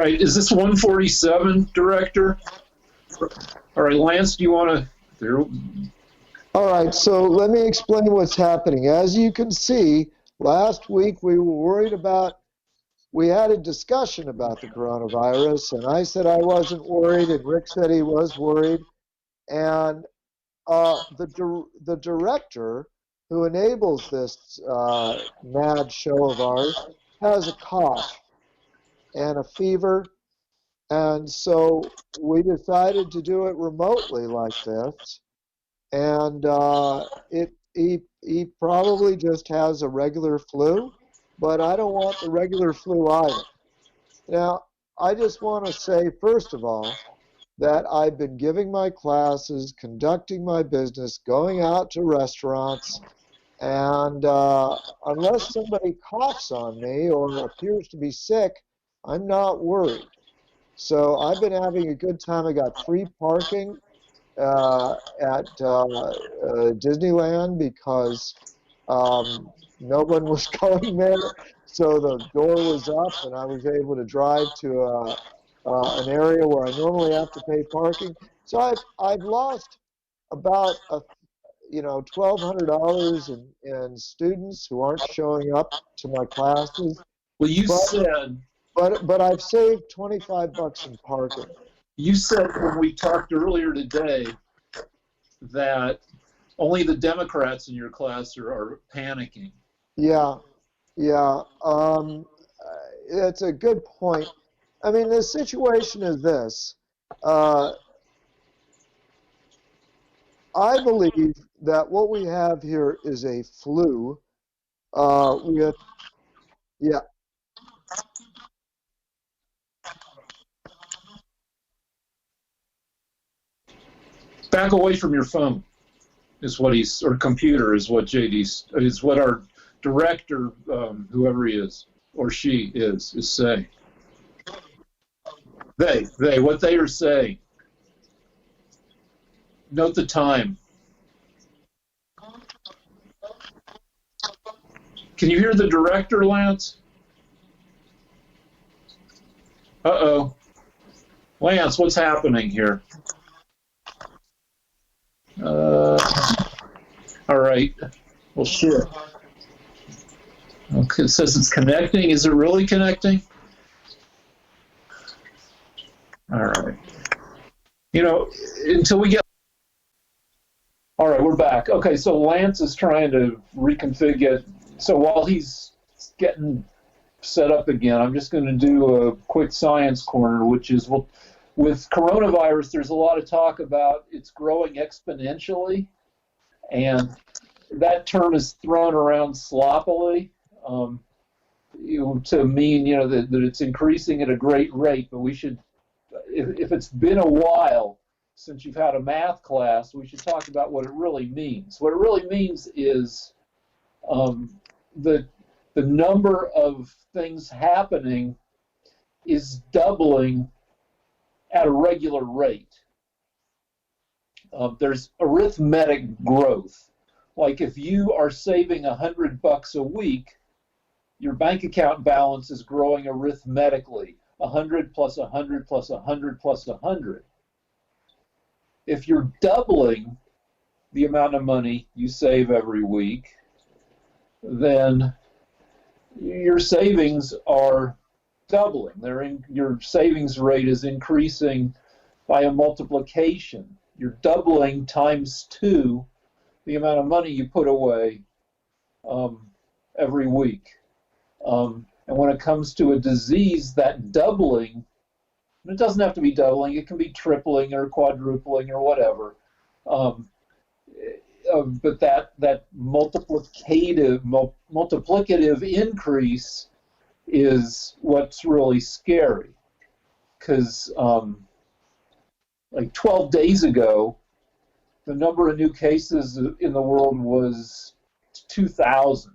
right, is this 147, Director? All right, Lance, do you want to? All right, so let me explain what's happening. As you can see, last week we were worried about, we had a discussion about the coronavirus, and I said I wasn't worried, and Rick said he was worried. And the director who enables this mad show of ours has a cough and a fever, and so we decided to do it remotely like this. And he probably just has a regular flu, but I don't want the regular flu either. Now, I just want to say, first of all, that I've been giving my classes, conducting my business, going out to restaurants, and unless somebody coughs on me or appears to be sick, I'm not worried. So I've been having a good time. I got free parking at Disneyland because no one was going there. So the door was up, and I was able to drive to an area where I normally have to pay parking. So I've lost about $1,200 in students who aren't showing up to my classes. Well, you said. But I've saved $25 in parking. You said when we talked earlier today that only the Democrats in your class are panicking. Yeah. It's a good point. I mean, the situation is this. I believe that what we have here is a flu with, yeah. Back away from your phone is what or computer is what is what our director, whoever he is or she is saying. What they are saying. Note the time. Can you hear the director, Lance? Uh-oh. Lance, what's happening here? All right. Well, sure. Okay, it says it's connecting. Is it really connecting? All right. Until we get... All right, we're back. Okay, so Lance is trying to reconfigure. So while he's getting set up again, I'm just going to do a quick science corner, which is, well, with coronavirus, there's a lot of talk about it's growing exponentially, and that term is thrown around sloppily to mean that it's increasing at a great rate. But we should, if it's been a while since you've had a math class, we should talk about what it really means. What it really means is the number of things happening is doubling at a regular rate. There's arithmetic growth. Like if you are saving $100 a week, your bank account balance is growing arithmetically, 100 plus 100 plus 100 plus 100. If you're doubling the amount of money you save every week, then your savings are doubling. Your savings rate is increasing by a multiplication. You're doubling times 2 the amount of money you put away every week. And when it comes to a disease, that doubling, it doesn't have to be doubling, it can be tripling or quadrupling or whatever. But that multiplicative increase is what's really scary. Because like 12 days ago, the number of new cases in the world was 2,000.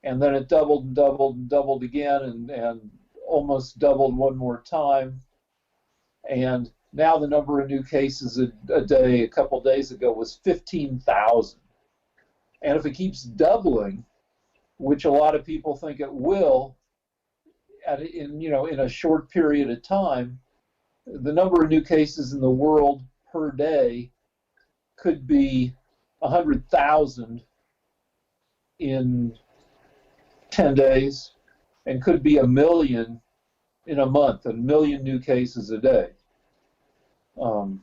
And then it doubled and doubled and doubled again and almost doubled one more time. And now the number of new cases a day, a couple days ago, was 15,000. And if it keeps doubling, which a lot of people think it will, in a short period of time, the number of new cases in the world per day could be 100,000 in 10 days, and could be a million in a month, a million new cases a day. And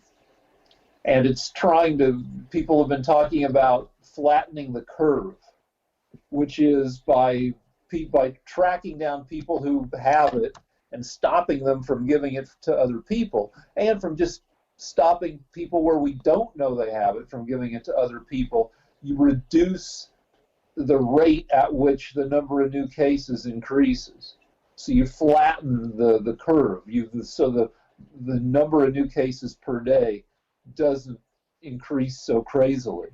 people have been talking about flattening the curve, which is by tracking down people who have it and stopping them from giving it to other people, and from just stopping people where we don't know they have it from giving it to other people. You reduce the rate at which the number of new cases increases. So you flatten the curve. So the number of new cases per day doesn't increase so crazily.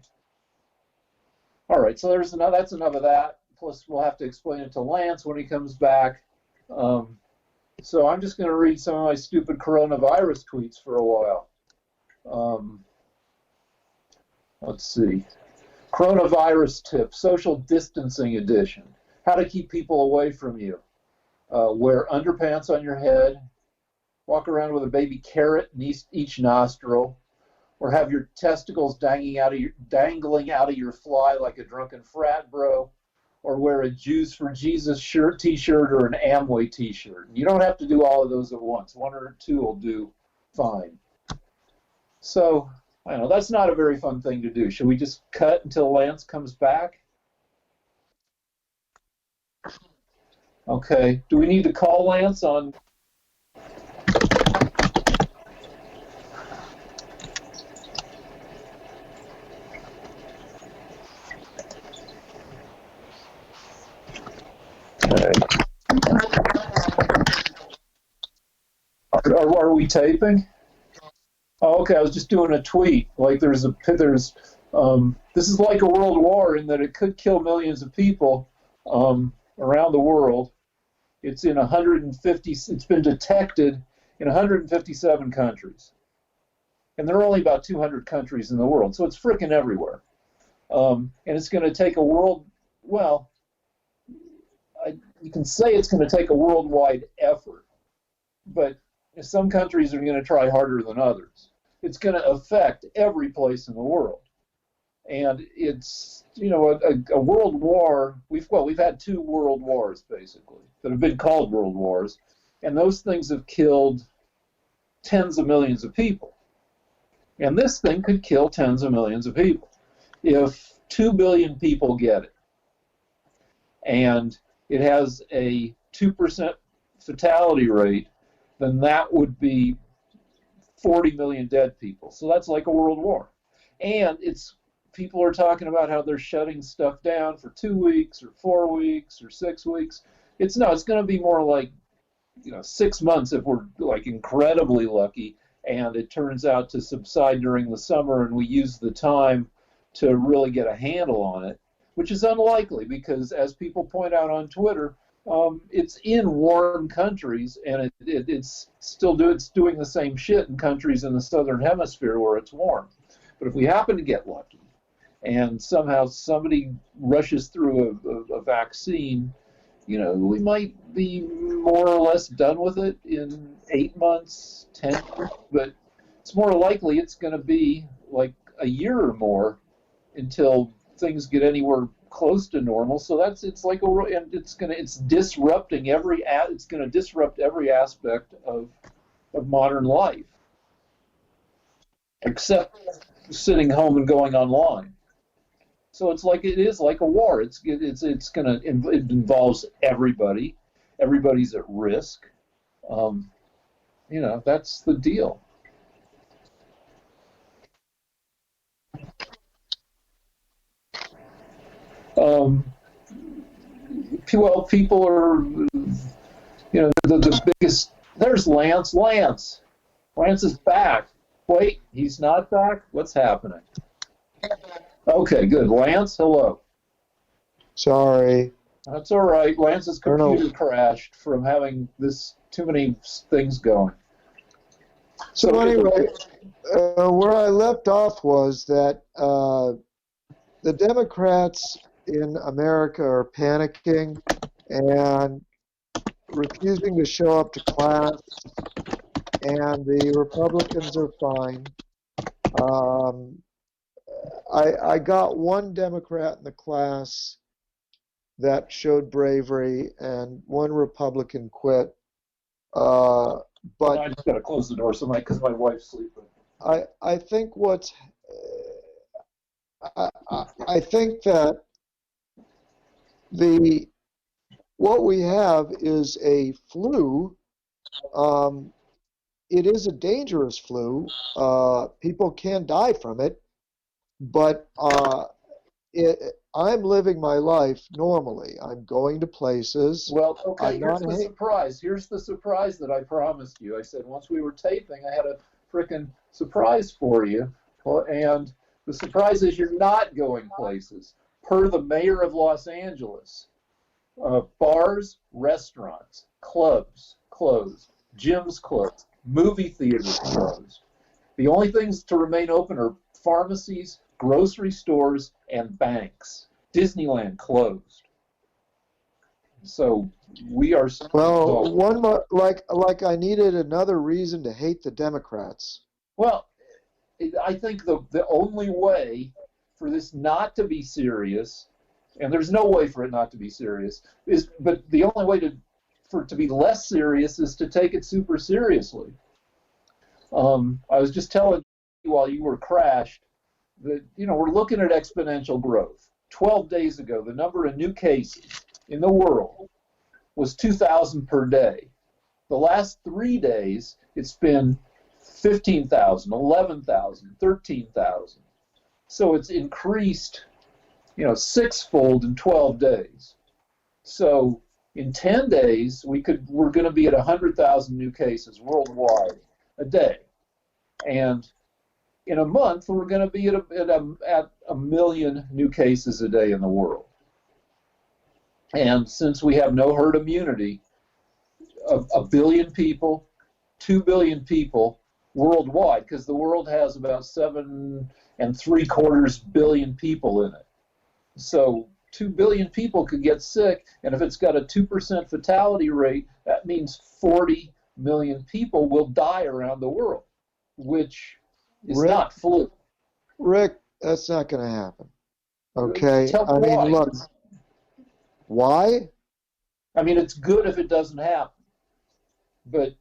All right, so that's enough of that. Plus, we'll have to explain it to Lance when he comes back. So I'm just going to read some of my stupid coronavirus tweets for a while. Let's see. Coronavirus tip, social distancing edition. How to keep people away from you. Wear underpants on your head. Walk around with a baby carrot in each nostril. Or have your testicles dangling out of your fly like a drunken frat bro. Or wear a Jews for Jesus t-shirt or an Amway t-shirt. You don't have to do all of those at once. One or two will do fine. So, I don't know, that's not a very fun thing to do. Should we just cut until Lance comes back? Okay. Do we need to call Lance on? Okay. Are we taping? Oh, okay. I was just doing a tweet. Like this is like a world war in that it could kill millions of people around the world. It's in 150. It's been detected in 157 countries, and there are only about 200 countries in the world, so it's frickin' everywhere. And it's going to take a world. Well, you can say it's going to take a worldwide effort, but some countries are going to try harder than others. It's going to affect every place in the world, and it's a world war. We've had two world wars basically that have been called world wars, and those things have killed tens of millions of people. And this thing could kill tens of millions of people if 2 billion people get it, and it has a 2% fatality rate. Then that would be 40 million dead people. So that's like a world war. And people are talking about how they're shutting stuff down for 2 weeks or 4 weeks or 6 weeks. It's going to be more like 6 months if we're like incredibly lucky, and it turns out to subside during the summer, and we use the time to really get a handle on it, which is unlikely because, as people point out on Twitter, it's in warm countries, and it's doing the same shit in countries in the southern hemisphere where it's warm. But if we happen to get lucky, and somehow somebody rushes through a vaccine, we might be more or less done with it in 8 months, 10 years, but it's more likely it's going to be like a year or more until things get anywhere close to normal. So it's disrupting it's going to disrupt every aspect of modern life, except sitting home and going online. So it is like a war. It involves everybody. Everybody's at risk. That's the deal. Well, people are, the biggest. There's Lance. Lance is back. Wait, he's not back? What's happening? Okay, good. Lance, hello. Sorry. That's all right. Lance's computer crashed from having too many things going. So anyway, where I left off was that the Democrats in America are panicking, and refusing to show up to class, and the Republicans are fine. Um, I got one Democrat in the class that showed bravery, and one Republican quit. Uh, And but I just got to close the door so because my wife's sleeping. I think I think that the what we have is a flu. Um, it is a dangerous flu. People can die from it, but I'm living my life normally. I'm going to places. Well, okay, I'm here's not. the surprise. Here's the surprise that I promised you. I said once we were taping, I had a freaking surprise for you. Well, and the surprise is you're not going places. Per the mayor of Los Angeles, bars, restaurants, clubs closed, gyms closed, movie theaters closed. The only things to remain open are pharmacies, grocery stores, and banks. Disneyland closed. So we are Well, so one like I needed another reason to hate the Democrats. well. I think the only way for this not to be serious, and there's no way for it not to be serious, is but the only way for it to be less serious is to take it super seriously. I was just telling you while you were crashed that we're looking at exponential growth. 12 days ago, the number of new cases in the world was 2,000 per day. The last 3 days, it's been 15,000, 11,000, 13,000. So it's increased, sixfold in 12 days. So in 10 days, we're going to be at 100,000 new cases worldwide a day. And in a month, we're going to be at a million new cases a day in the world. And since we have no herd immunity, a billion people, 2 billion people worldwide, because the world has about 7.75 billion people in it. So 2 billion people could get sick, and if it's got a 2% fatality rate, that means 40 million people will die around the world, which is Rick, not flu. Rick, that's not going to happen. Okay? Tell me I mean, why. look, why? I mean, it's good if it doesn't happen, but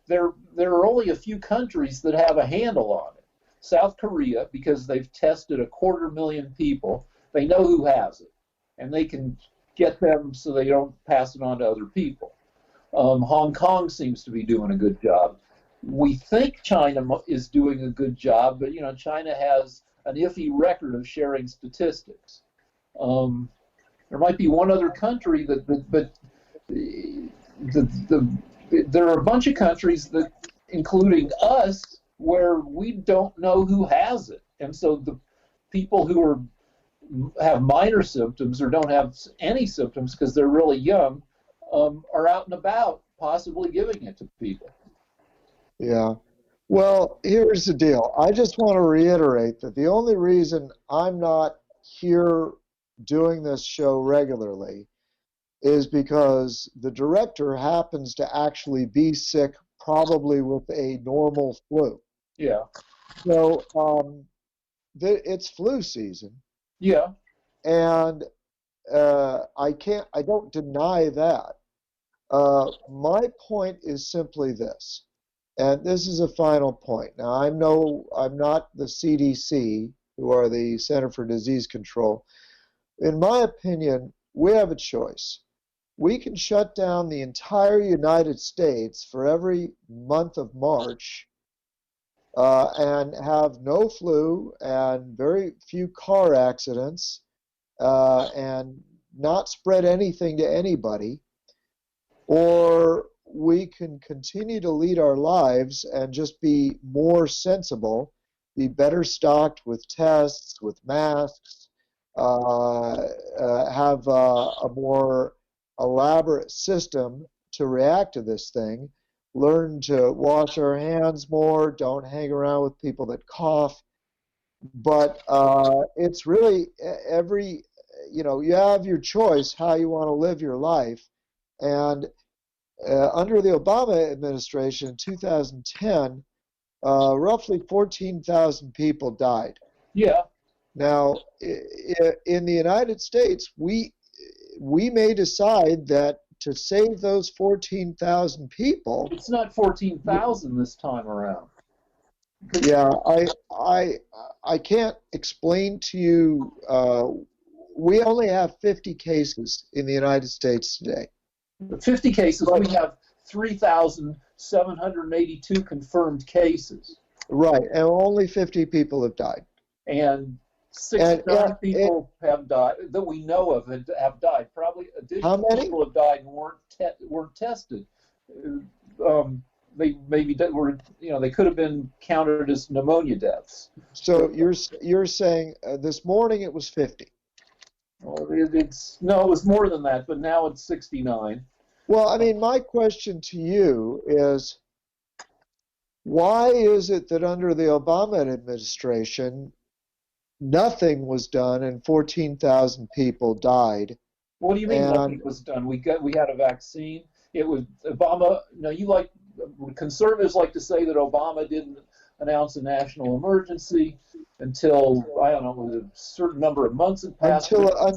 there are only a few countries that have a handle on it. South Korea, because they've tested 250,000 people, they know who has it, and they can get them so they don't pass it on to other people. Hong Kong seems to be doing a good job. We think China is doing a good job, but China has an iffy record of sharing statistics. There might be one other country but there are a bunch of countries that, including us, where we don't know who has it, and so the people who have minor symptoms or don't have any symptoms because they're really young are out and about, possibly giving it to people. Yeah. Well, here's the deal. I just want to reiterate that the only reason I'm not here doing this show regularly is because the director happens to actually be sick, probably with a normal flu. Yeah. So it's flu season, Yeah. and I don't deny that. My point is simply this, and this is a final point. Now, I'm not the CDC, who are the Center for Disease Control. In my opinion, we have a choice. We can shut down the entire United States for every month of March and have no flu and very few car accidents and not spread anything to anybody, or we can continue to lead our lives and just be more sensible, be better stocked with tests, with masks, have a more elaborate system to react to this thing, learn to wash our hands more, don't hang around with people that cough. But it's really you have your choice how you want to live your life. And under the Obama administration in 2010, roughly 14,000 people died. Yeah. Now, in the United States, we may decide that to save those 14,000 people. It's not 14,000 this time around. Yeah, I can't explain to you. We only have 50 cases in the United States today. 50 cases, we have 3,782 confirmed cases. Right, and only 50 people have died. And 69 people have died that we know of have died. Probably additional people have died and weren't tested. They maybe were, they could have been counted as pneumonia deaths. So you're saying this morning it was 50. Well, it was more than that, but now it's 69. Well, I mean, my question to you is, why is it that under the Obama administration, nothing was done and 14,000 people died? What do you mean nothing was done? We had a vaccine. It was Obama. Conservatives like to say that Obama didn't announce a national emergency until, I don't know, a certain number of months had passed. Hold on.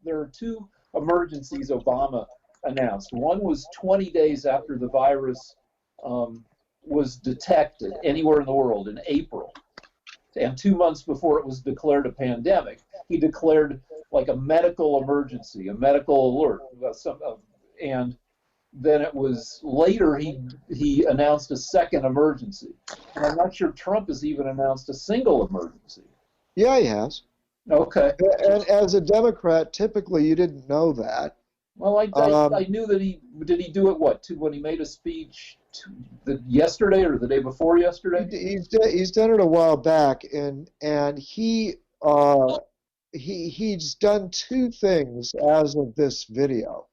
There are two emergencies Obama announced. One was 20 days after the virus was detected anywhere in the world in April, and 2 months before it was declared a pandemic. He declared like a medical emergency, a medical alert, and then it was later he announced a second emergency. And I'm not sure Trump has even announced a single emergency. Yeah, he has. Okay. And as a Democrat, typically you didn't know that. Well, I knew that did he do it when he made a speech yesterday or the day before yesterday? He's done it a while back, and he's done two things as of this video.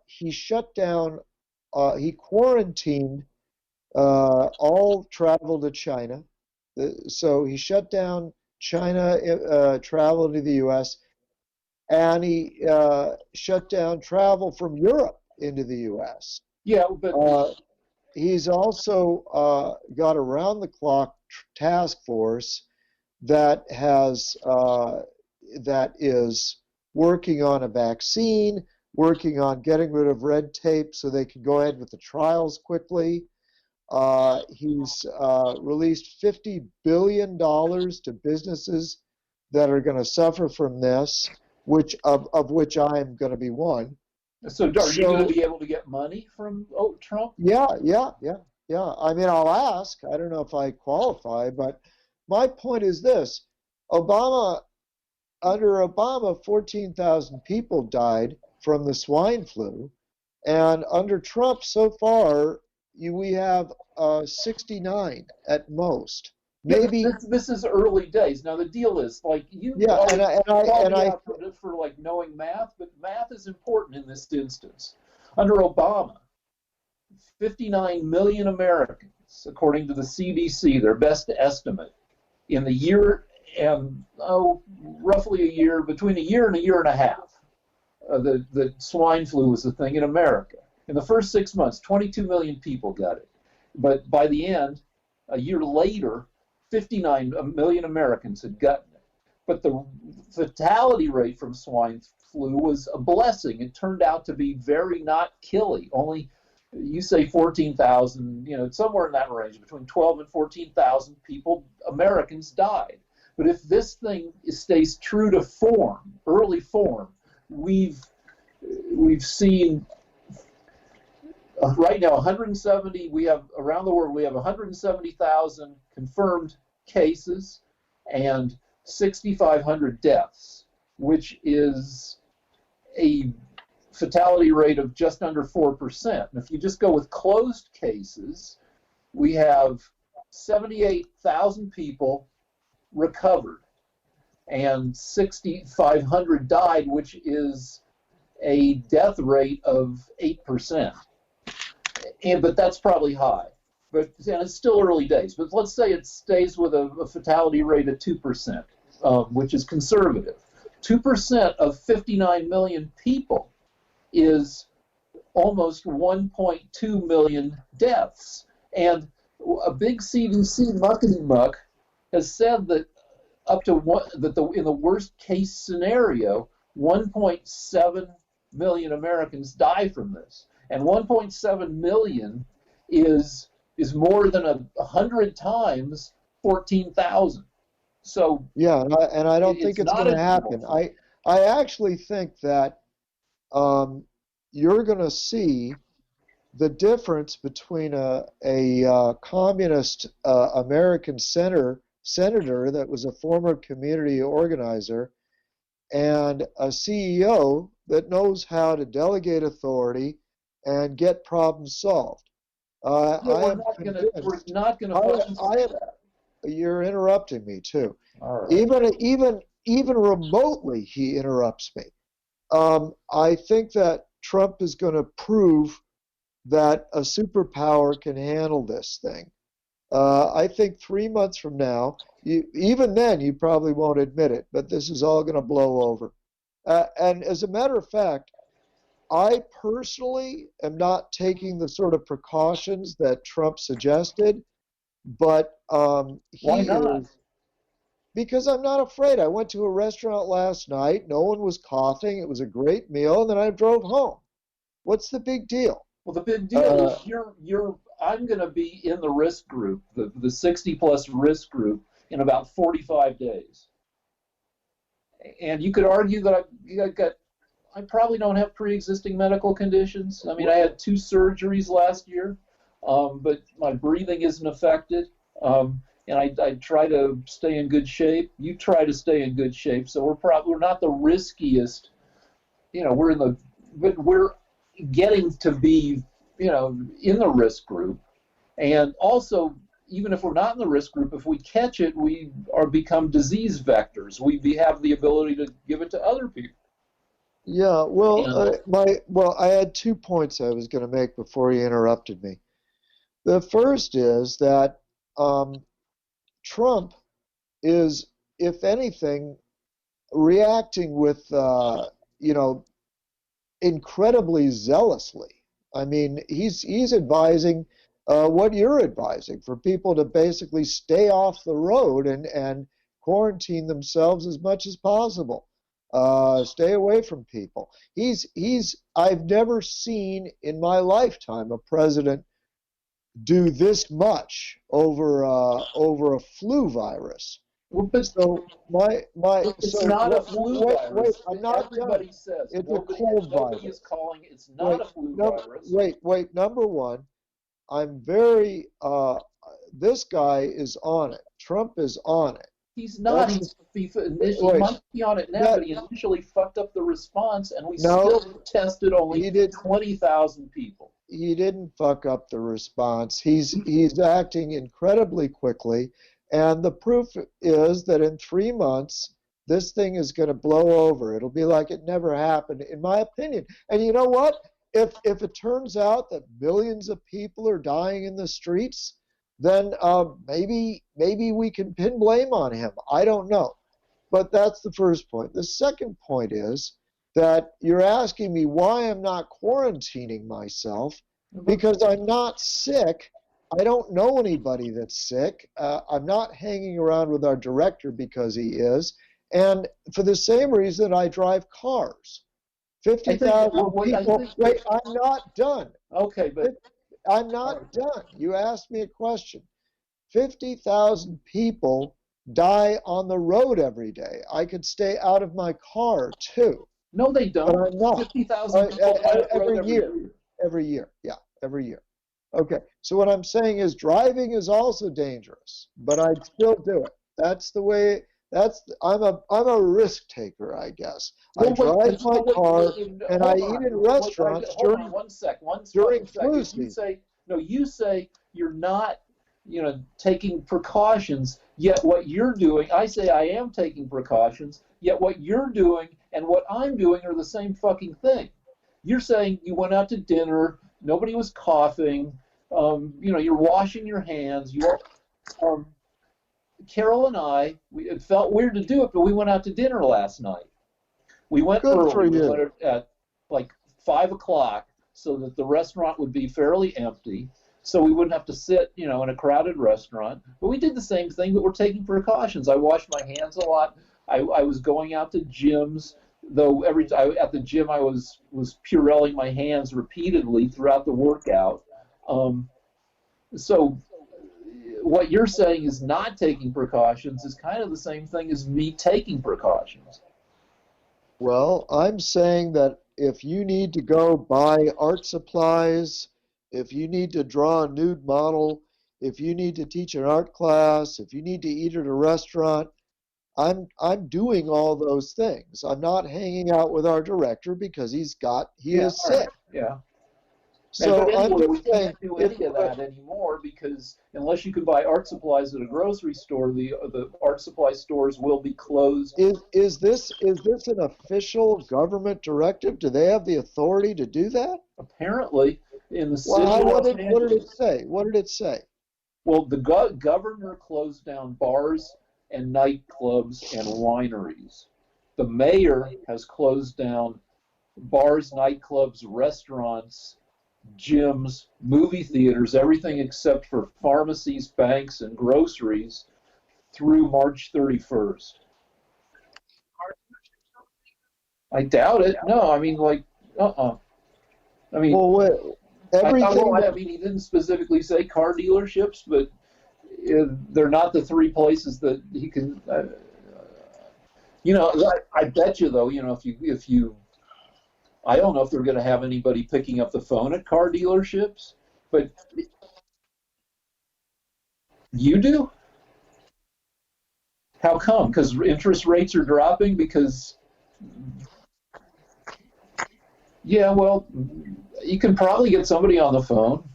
He shut down, he quarantined all travel to China. So he shut down China travel to the U.S., and he shut down travel from Europe into the U.S. Yeah, but he's also got a round-the-clock task force that is working on a vaccine, working on getting rid of red tape so they can go ahead with the trials quickly. He's released $50 billion to businesses that are going to suffer from this, of which I am going to be one. So are you going to be able to get money from Trump? Yeah. I mean, I'll ask. I don't know if I qualify, but my point is this. Under Obama, 14,000 people died from the swine flu, and under Trump so far we have 69 at most. Maybe this is early days. Now the deal is for like knowing math, but math is important in this instance. Under Obama, 59 million Americans, according to the CDC, their best estimate, in the year and roughly between a year and a half, the swine flu was a thing in America. In the first 6 months, 22 million people got it. But by the end, a year later, 59 million Americans had gotten it. But the fatality rate from swine flu was a blessing. It turned out to be very not killing. Only, you say 14,000, somewhere in that range, between 12 and 14,000 people, Americans died. But if this thing stays true to form, early form, we've seen right now 170. We have around the world. We have 170,000 confirmed cases and 6,500 deaths, which is a fatality rate of just under 4%. And if you just go with closed cases, we have 78,000 people recovered and 6,500 died, which is a death rate of 8%. But that's probably high. And it's still early days. But let's say it stays with a fatality rate of 2%, which is conservative. 2% of 59 million people is almost 1.2 million deaths. And a big CDC muckety muck has said that up to one, that in the worst case scenario, 1.7 million Americans die from this, and 1.7 million is more than 100 times 14,000. So Yeah, and I don't think it's it's not going a to happen. I actually think that you're going to see the difference between a communist American senator that was a former community organizer and a CEO that knows how to delegate authority and get problems solved. Yeah, I am we're convinced. not gonna fucking I say am. that. You're interrupting me too. All right. Even remotely, he interrupts me. I think that Trump is going to prove that a superpower can handle this thing. I think 3 months from now, even then, you probably won't admit it, but this is all going to blow over. And as a matter of fact, I personally am not taking the sort of precautions that Trump suggested, but Why he not? is, because I'm not afraid. I went to a restaurant last night. No one was coughing. It was a great meal, and then I drove home. What's the big deal? Well, the big deal Uh, is I'm going to be in the risk group, the 60 plus risk group, in about 45 days. And you could argue that I probably don't have pre-existing medical conditions. I mean, I had 2 surgeries last year, but my breathing isn't affected. And I try to stay in good shape. You try to stay in good shape. So we're not the riskiest. But we're getting to be, in the risk group. And also, even if we're not in the risk group, if we catch it, we are become disease vectors. We have the ability to give it to other people. yeah, And I had 2 points I was going to make before you interrupted me. The first is that Trump is, if anything, reacting with, you know, incredibly zealously. I mean, he's advising what you're advising for people to basically stay off the road and quarantine themselves as much as possible. Stay away from people. I've never seen in my lifetime a president do this much over a flu virus. but So it's not a flu wait, virus. I'm not done. Everybody says It's a nobody cold nobody is virus. calling it's not Wait, a flu no, virus. wait. Number one, I'm very. This guy is on it. Trump is on it. He's not. That's He wait. might be on it now, That but he initially fucked up the response, and we no, still tested only he did. 20,000 people. He didn't fuck up the response. He's acting incredibly quickly, and the proof is that in 3 months this thing is going to blow over. It'll be like it never happened, in my opinion. And you know what? If it turns out that millions of people are dying in the streets, then maybe we can pin blame on him. I don't know. But that's the first point. The second point is that you're asking me why I'm not quarantining myself because I'm not sick. I don't know anybody that's sick. I'm not hanging around with our director because he is. And for the same reason, I drive cars. I think. 50,000 I people. think. Wait, I'm not done. Okay, but I'm all right. not done. You asked me a question. 50,000 people die on the road every day. I could stay out of my car too, No, they but don't. I'm not. 50,000 people die on the road Every every year, year. every year, yeah, every year. Okay, so what I'm saying is driving is also dangerous, but I'd still do it. That's the way. I'm a risk taker, I guess. I Well, wait, drive my car and I hold eat on. in restaurants Hold on one during fucking second. flu season. You say you're not, taking precautions, yet what you're doing, I say I am taking precautions, yet what you're doing and what I'm doing are the same fucking thing. You're saying you went out to dinner, nobody was coughing, you're washing your hands, um, Carol and it felt weird to do it, but we went out to dinner last night. We went Good for early. We you. went at like 5 o'clock. so that the restaurant would be fairly empty, so we wouldn't have to sit, in a crowded restaurant. But we did the same thing, but we're taking precautions. I washed my hands a lot. I was going out to gyms, though at the gym I was Purelling my hands repeatedly throughout the workout. So what you're saying is not taking precautions is kind of the same thing as me taking precautions. Well, I'm saying that if you need to go buy art supplies, if you need to draw a nude model, if you need to teach an art class, if you need to eat at a restaurant, I'm doing all those things. I'm not hanging out with our director because he is sick. Yeah. So But I'm anyway, we just saying, can't do any of that anymore because unless you can buy art supplies at a grocery store, the art supply stores will be closed. is this an official government directive? Do they have the authority to do that? Apparently, in the city Well, of Los what did it Angeles. say? What did it say? Well, the governor closed down bars and nightclubs and wineries. The mayor has closed down bars, nightclubs, restaurants, gyms, movie theaters, everything except for pharmacies, banks, and groceries through March 31st. I doubt it. No, I mean, like, I mean, Well, everything I mean, he didn't specifically say car dealerships, but they're not the three places that he can. I bet you though, if you I don't know if they're going to have anybody picking up the phone at car dealerships, but you do? How come? Because interest rates are dropping? Because, yeah, well, you can probably get somebody on the phone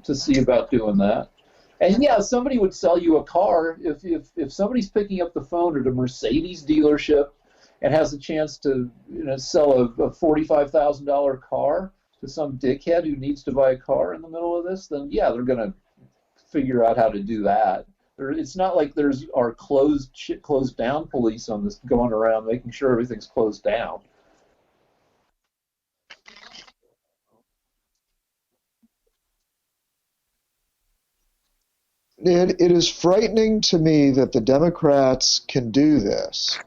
to see about doing that. And yeah, somebody would sell you a car if somebody's picking up the phone at a Mercedes dealership and has a chance to sell a $45,000 car to some dickhead who needs to buy a car in the middle of this, then yeah, they're going to figure out how to do that. It's not like there's our closed down police on this going around making sure everything's closed down. it is frightening to me that the Democrats can do this.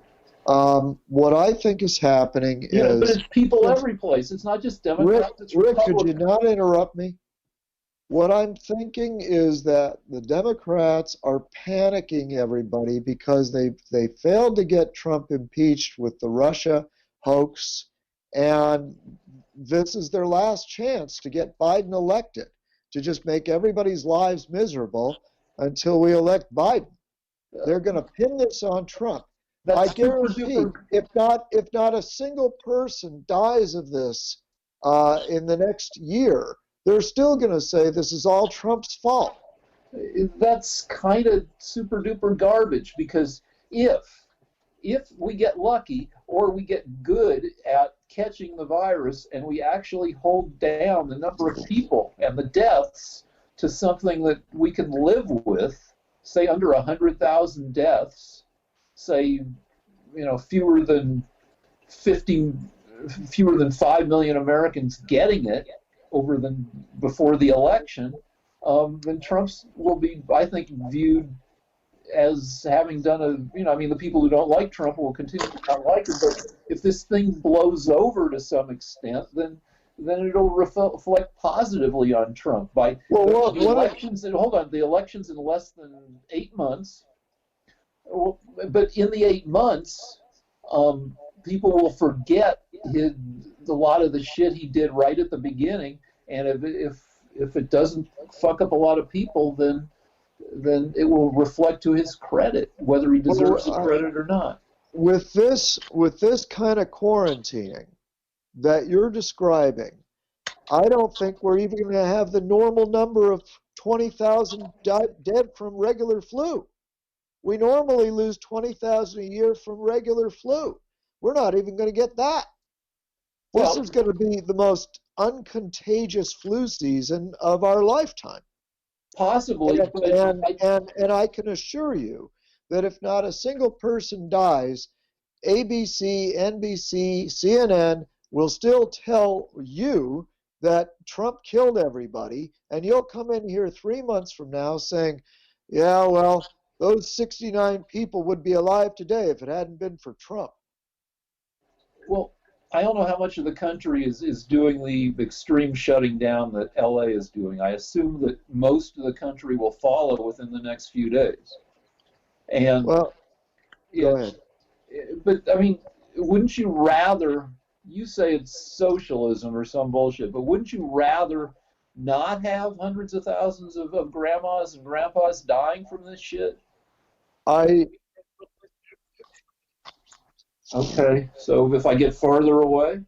What I think is happening But is, it's people every place. It's not just Democrats, it's Rick, could you Republicans. not interrupt me? What I'm thinking is that the Democrats are panicking everybody because they failed to get Trump impeached with the Russia hoax, and this is their last chance to get Biden elected, to just make everybody's lives miserable until we elect Biden. They're going to pin this on Trump. I That's super guarantee, duper. if not a single person dies of this in the next year, they're still going to say this is all Trump's fault. That's kind of super duper garbage because if we get lucky or we get good at catching the virus and we actually hold down the number of people and the deaths to something that we can live with, say under 100,000 deaths, say fewer than 50, fewer than 5 million Americans getting it before the election, then Trump's will be, I think, viewed as having done the people who don't like Trump will continue to not like him. But if this thing blows over to some extent, then it'll reflect positively on Trump. By the elections, the elections in less than 8 months. But in the 8 months, people will forget a lot of the shit he did right at the beginning, and if it doesn't fuck up a lot of people, then it will reflect to his credit, whether he deserves the credit or not. With this kind of quarantining that you're describing, I don't think we're even going to have the normal number of 20,000 dead from regular flu. We normally lose 20,000 a year from regular flu. We're not even going to get that. This is going to be the most uncontagious flu season of our lifetime. Possibly. And I can assure you that if not a single person dies, ABC, NBC, CNN will still tell you that Trump killed everybody, and you'll come in here 3 months from now saying, yeah, well, those 69 people would be alive today if it hadn't been for Trump. Well, I don't know how much of the country is doing the extreme shutting down that LA is doing. I assume that most of the country will follow within the next few days. And Well, go ahead. but I mean, wouldn't you rather, you say it's socialism or some bullshit, but wouldn't you rather not have hundreds of thousands of grandmas and grandpas dying from this shit? I Okay, so if I get farther away?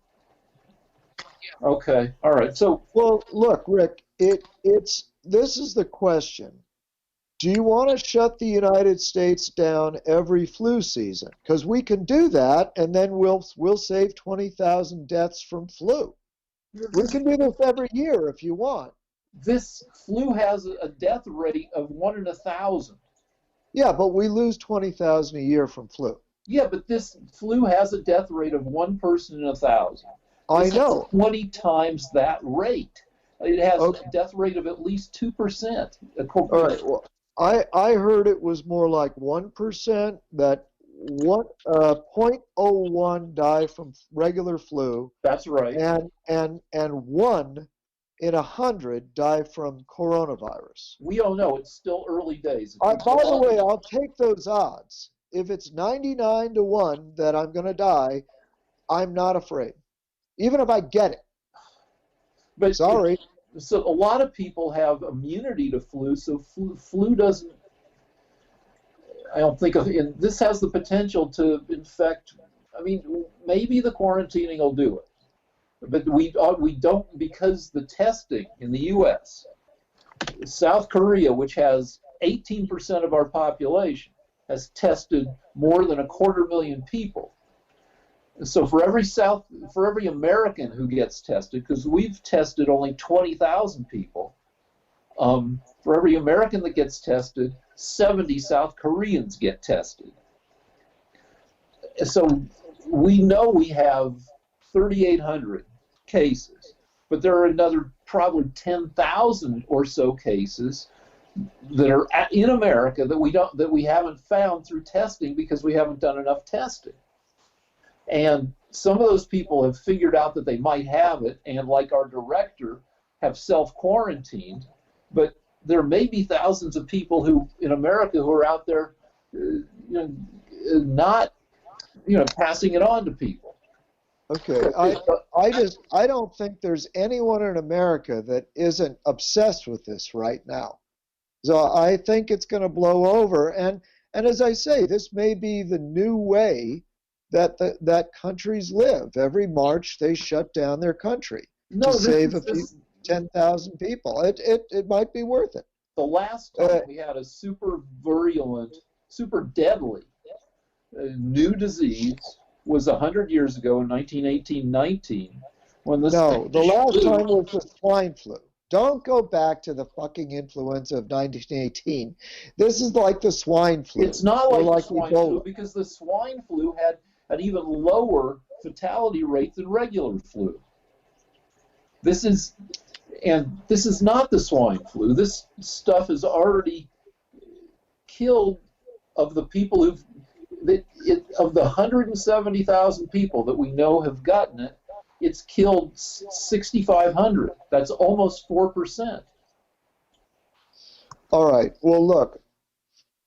Okay, all right. So, Well, look, Rick, it's this is the question. Do you want to shut the United States down every flu season? Because we can do that, and then we'll save 20,000 deaths from flu. We can do this every year if you want. this flu has a death rate of 1 in 1,000. Yeah, but we lose 20,000 a year from flu. Yeah, but this flu has a death rate of one person in 1,000. I This know. has 20 times that rate. It has Okay. a death rate of at least 2%. All right. Well, I heard it was more like 1%, that one 0.01 die from regular flu, That's right. and 1 in 100 die from coronavirus. We don't know. It's still early days. By the way, I'll take those odds. If it's 99 to 1 that I'm going to die, I'm not afraid, even if I get it. But Sorry. So a lot of people have immunity to flu, so flu doesn't. I don't think of, and this has the potential to infect. I mean, maybe the quarantining will do it, but we don't, because the testing in the U.S., South Korea, which has 18% of our population, has tested more than 250,000 people. So for every American who gets tested, because we've tested only 20,000 people, for every American that gets tested, 70 South Koreans get tested. So we know we have 3,800 cases, but there are another probably 10,000 or so cases that are in America that we haven't found through testing because we haven't done enough testing. And some of those people have figured out that they might have it, and like our director, have self-quarantined. But there may be thousands of people who in America who are out there, not, passing it on to people. Okay. I don't think there's anyone in America that isn't obsessed with this right now. So I think it's going to blow over. And as I say, this may be the new way that countries live. Every March they shut down their country to save 10,000 people. It might be worth it. The last time we had a super virulent, super deadly new disease was 100 years ago in 1918-19, when the last time was the swine flu. Don't go back to the fucking influenza of 1918. This is like the swine flu. It's not like the swine Ebola. flu, because the swine flu had an even lower fatality rate than regular flu. This is not the swine flu. This stuff has already killed, of the people of the 170,000 people that we know have gotten it, it's killed 6,500. That's almost 4%. All right. Well, look,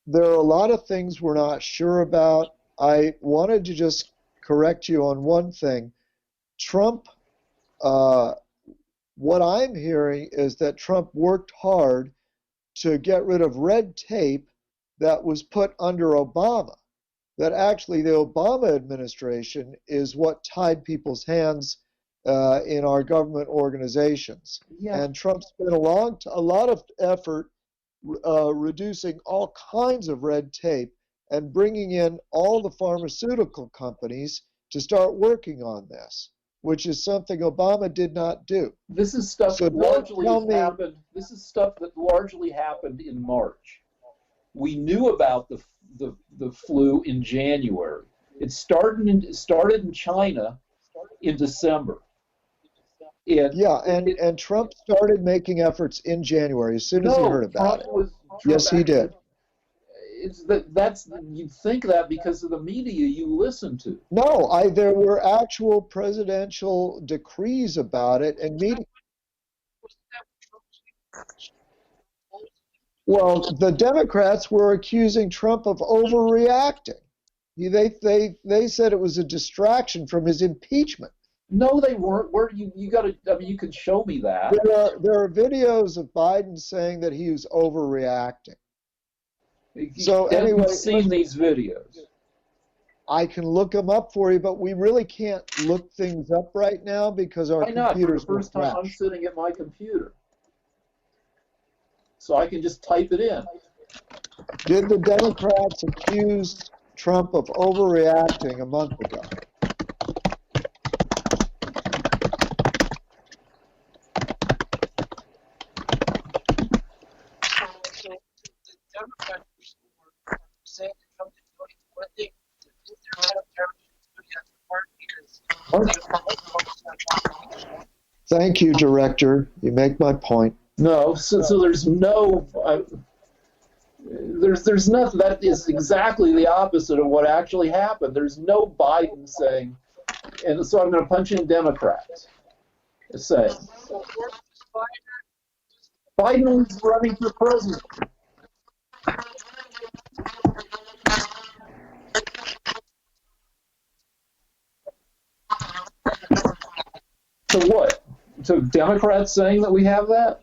there are a lot of things we're not sure about. I wanted to just correct you on one thing. Trump, what I'm hearing is that Trump worked hard to get rid of red tape that was put under Obama. That actually the Obama administration is what tied people's hands in our government organizations. Yeah. And Trump spent a lot of effort reducing all kinds of red tape and bringing in all the pharmaceutical companies to start working on this, which is something Obama did not do. This is stuff that largely happened. This is stuff that largely happened in March. We knew about the flu in January. It started in China in December. And Yeah, and Trump started making efforts in January as soon as he no, heard about it. Trump Yes, he actually, did. that's you think that because of the media you listen to. No, there were actual presidential decrees about it and meeting. Well, the Democrats were accusing Trump of overreacting. They said it was a distraction from his impeachment. No, they weren't. Where you got to? I mean, you could show me that. There are videos of Biden saying that he was overreacting. So Have you anyway, seen these videos? I can look them up for you, but we really can't look things up right now because our Why not? For the computers will first time, I'm crash. sitting at my computer, so I can just type it in. Did the Democrats accuse Trump of overreacting a month ago? Thank you, Director. You make my point. No, so there's no. There's nothing. That is exactly the opposite of what actually happened. There's no Biden saying, and so I'm going to punch in Democrats saying Biden is running for president. So what? So Democrats saying that we have that?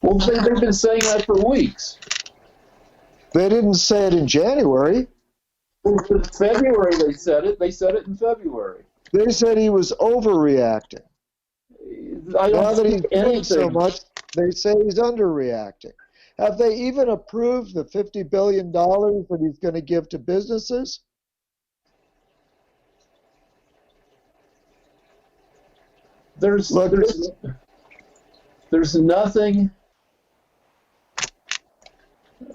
Well, they've been saying that for weeks. They didn't say it in January. In February they said it. They said it in February. They said he was overreacting. I Now don't that see he's doing so anything. much, they say he's underreacting. Have they even approved the $50 billion that he's going to give to businesses? There's Look, there's nothing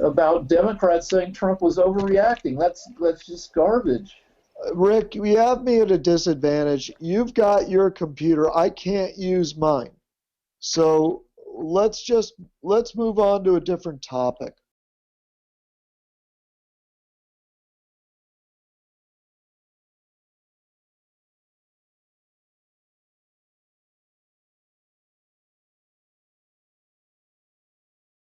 about Democrats saying Trump was overreacting. That's just garbage. Rick, you have me at a disadvantage. You've got your computer. I can't use mine. So let's move on to a different topic.